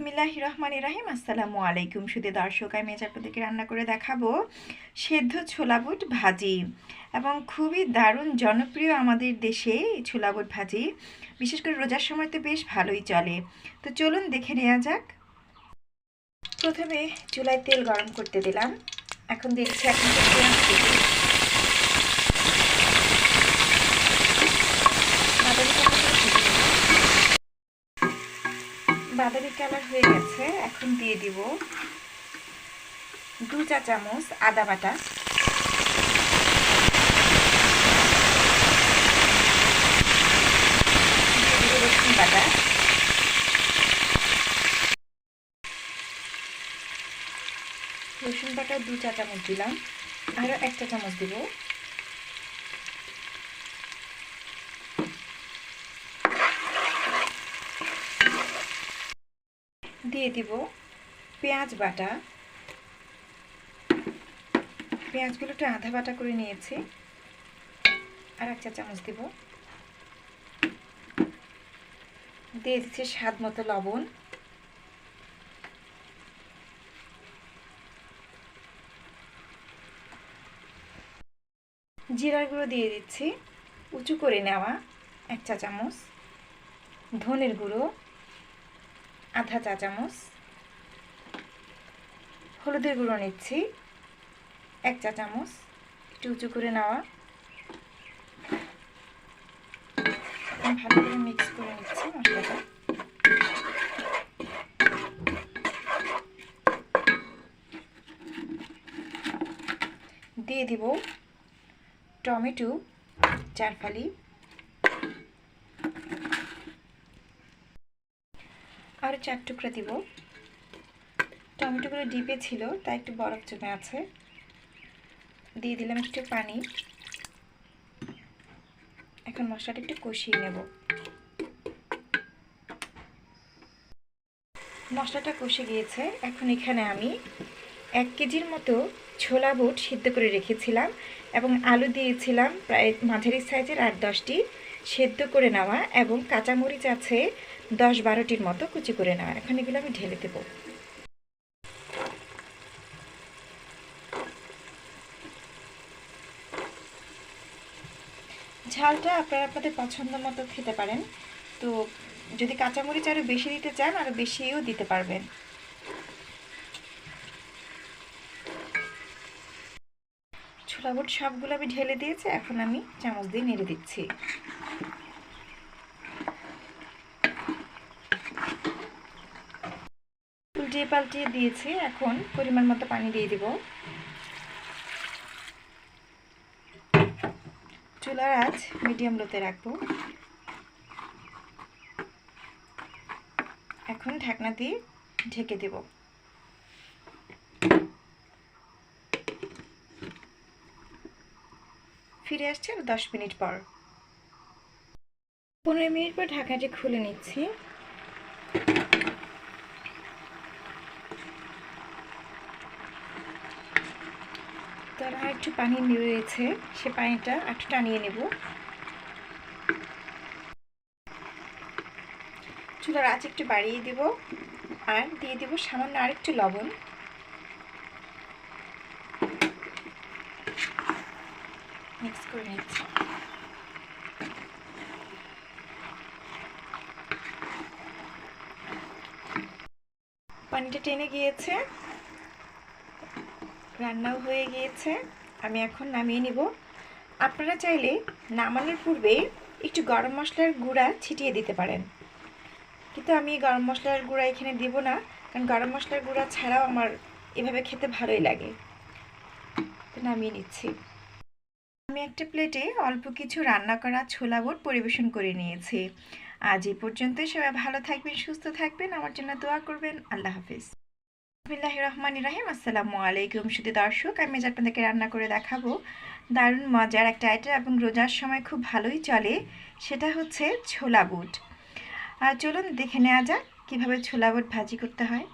বিসমিল্লাহির রহমানির রহিম। আসসালামু আলাইকুম সুধী দর্শক, আমি আজ আপনাদেরকে রান্না করে দেখাবো সেদ্ধ ছোলা বুট ভাজি। এবং খুবই দারুণ জনপ্রিয় আমাদের দেশে এই ছোলা বুট ভাজি, বিশেষ করে রোজার সময় তো বেশ ভালোই চলে। তো চলুন দেখে নেওয়া যাক। প্রথমে চুলায় তেল গরম করতে দিলাম। এখন দেখছি এখন বাদামি কালার হয়ে গেছে। এখন দিয়ে দিব 2 চা চামচ আদা বাটা, দিয়ে দিব রসুন বাটা, রসুন বাটা 2 চা চামচ দিলাম, আরও 1 চা চামচ দিব। দিয়ে দিব পেঁয়াজ বাটা, পেঁয়াজগুলো একটু আধা বাটা করে নিয়েছি, আর 1 চা চামচ দিব। দিয়ে দিচ্ছি স্বাদ মতো লবণ, জিরার গুঁড়ো দিয়ে দিচ্ছি উঁচু করে নেওয়া 1 চা চামচ, ধনের গুঁড়ো আধা চা চামচ, হলুদের গুঁড়ো নিচ্ছি 1 চা চামচ, একটু উঁচু করে নেওয়া। ভালো করে মিক্স করে নিচ্ছি মশলাটা। দিয়ে দিব টমেটো 4 ফালি, আর 4 টুকরা দিব। টমেটোগুলো ডিপে ছিল তাই একটু বরফ জমে আছে। দিয়ে দিলাম একটু পানি। এখন মশলাটা একটু কষিয়ে নেব। মশলাটা কষে গিয়েছে। এখন এখানে আমি 1 কেজির মতো ছোলা বুট সিদ্ধ করে রেখেছিলাম এবং আলু দিয়েছিলাম প্রায় মাঝারি সাইজের 8-10টি সেদ্ধ করে নেওয়া, এবং কাঁচামরিচ আছে 10-12টির মতো কুচি করে নেওয়া। এখন এগুলো আমি ঢেলে দেব। ঝালটা আপনারা আপনাদের পছন্দ মতো খেতে পারেন। তো যদি কাঁচামরিচ আরও বেশি দিতে চান আরও বেশিও দিতে পারবেন। ছোলা বুট সবগুলো আমি ঢেলে দিয়েছি। এখন আমি চামচ দিয়ে নেড়ে দিচ্ছি। উল্টিয়ে পাল্টিয়ে দিয়েছি। এখন পরিমাণ মতো পানি দিয়ে দিব। চুলার আঁচ মিডিয়াম লোতে রাখবো। এখন ঢাকনা দিয়ে ঢেকে দেব। ফিরে আসছে 10 মিনিট পর। 15 মিনিট পর ঢাকনাটি খুলে নিচ্ছি। তার আর একটু পানি রয়েছে, সে পানিটা একটু টানিয়ে নেব। চুলার আঁচ একটু বাড়িয়ে দেব, আর দিয়ে দেব সামান্য আরেকটু লবণ। মিক্স করে নিচ্ছি। পানিটা টেনে গিয়েছে, রান্নাও হয়ে গিয়েছে। আমি এখন নামিয়ে নিব। আপনারা চাইলে নামানোর পূর্বে একটু গরম মশলার গুঁড়া ছিটিয়ে দিতে পারেন, কিন্তু আমি গরম মশলার গুঁড়া এখানে দিব না, কারণ গরম মশলার গুঁড়া ছাড়াও আমার এভাবে খেতে ভালোই লাগে। তো নামিয়ে নিচ্ছি। আমি একটা প্লেটে অল্প কিছু রান্না করা ছোলা বুট পরিবেশন করে নিয়েছি। আজ এই পর্যন্তই। সবাই ভালো থাকবেন, সুস্থ থাকবেন, আমার জন্য দোয়া করবেন। আল্লাহ হাফিজ। বিসমিল্লাহির রহমানির রহিম। আসসালামু আলাইকুম সুধী দর্শক, আমি আজ আপনাদেরকে রান্না করে দেখাবো দারুণ মজার একটা আইটেম এবং রোজার সময় খুব ভালোই চলে, সেটা হচ্ছে ছোলা বুট। আর চলুন দেখে নেওয়া যাক কীভাবে ছোলা বুট ভাজি করতে হয়।